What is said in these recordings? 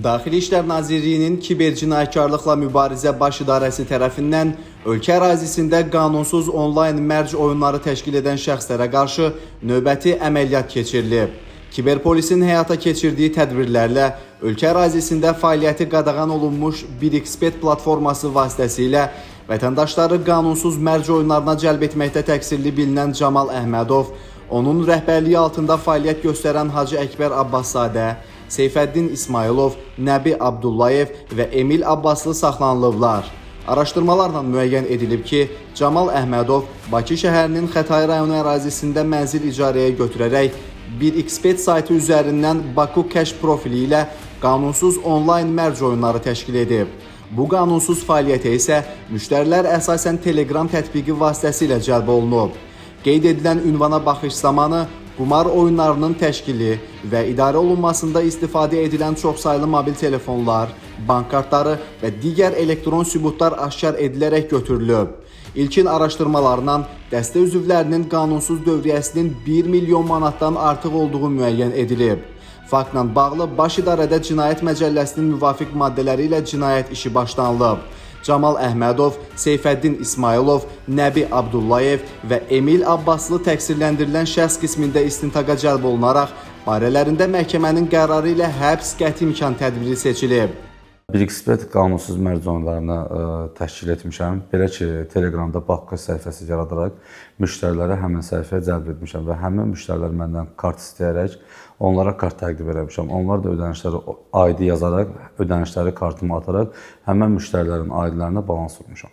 Daxili İşlər Nazirliyinin Kibercinayətkarlıqla Mübarizə Baş İdarəsi tərəfindən ölkə ərazisində qanunsuz onlayn mərc oyunları təşkil edən şəxslərə qarşı növbəti əməliyyat keçirilib. Kiberpolisin həyata keçirdiyi tədbirlərlə ölkə ərazisində fəaliyyəti qadağan olunmuş 1xBet platforması vasitəsilə vətəndaşları qanunsuz mərc oyunlarına cəlb etməkdə təqsirli bilinən Camal Əhmədov, onun rəhbərliyi altında fəaliyyət göstərən Hacı Əkbər Abbaszadə, Seyfəddin İsmailov, Nəbi Abdullayev və Emil Abbaslı saxlanılıblar. Araşdırmalarla müəyyən edilib ki, Camal Əhmədov Bakı şəhərinin Xətai rayonu ərazisində mənzil icarəyə götürərək 1xBet saytı üzərindən Baku Cash profili ilə qanunsuz onlayn mərc oyunları təşkil edib. Bu qanunsuz fəaliyyətə isə müştərilər əsasən Telegram tətbiqi vasitəsilə cəlb olunub. Qeyd edilən ünvana baxış zamanı qumar oyunlarının təşkili və idarə olunmasında istifadə edilən çoxsaylı mobil telefonlar, bank kartları və digər elektron sübutlar aşkar edilərək götürülüb. İlkin araşdırmalarla dəstə üzvlərinin qanunsuz dövriyyəsinin 1 milyon manatdan artıq olduğu müəyyən edilib. Faktla bağlı Baş İdarədə Cinayət Məcəlləsinin müvafiq maddələri ilə cinayət işi başlanılıb. Camal Əhmədov, Seyfəddin İsmailov, Nəbi Abdullayev və Emil Abbaslı təqsirləndirilən şəxs qismində istintaqa cəlb olunaraq barələrində məhkəmənin qərarı ilə həbs qəti imkan tədbiri seçilib. 1xBet qanunsuz mərc oyunlarını təşkil etmişəm. Belə ki, Telegramda Bakka səhifəsi yaradaraq müştəriləri həmin səhifəyə cəlb etmişəm və həmin müştərilər məndən kart istəyərək onlara kart təqdim etmişəm. Onlar da ödənişləri ID yazaraq, ödənişləri kartıma ataraq həmin müştərilərin aidlərinə balans vurmuşam.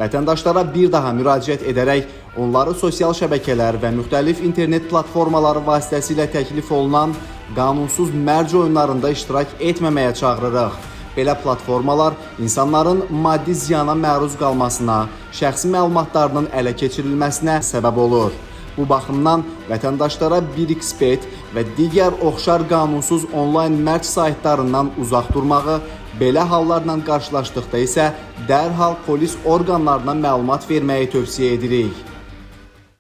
Vətəndaşlara bir daha müraciət edərək onları sosial şəbəkələr və müxtəlif internet platformaları vasitəsilə təklif olunan qanunsuz mərc oyunlarında iştirak etməməyə çağırırıq. Belə platformalar insanların maddi ziyana məruz qalmasına, şəxsi məlumatlarının ələ keçirilməsinə səbəb olur. Bu baxımdan vətəndaşlara 1xBet və digər oxşar qanunsuz onlayn mərc saytlarından uzaq durmağı, belə hallarla qarşılaşdıqda isə dərhal polis orqanlarına məlumat verməyi tövsiyə edirik.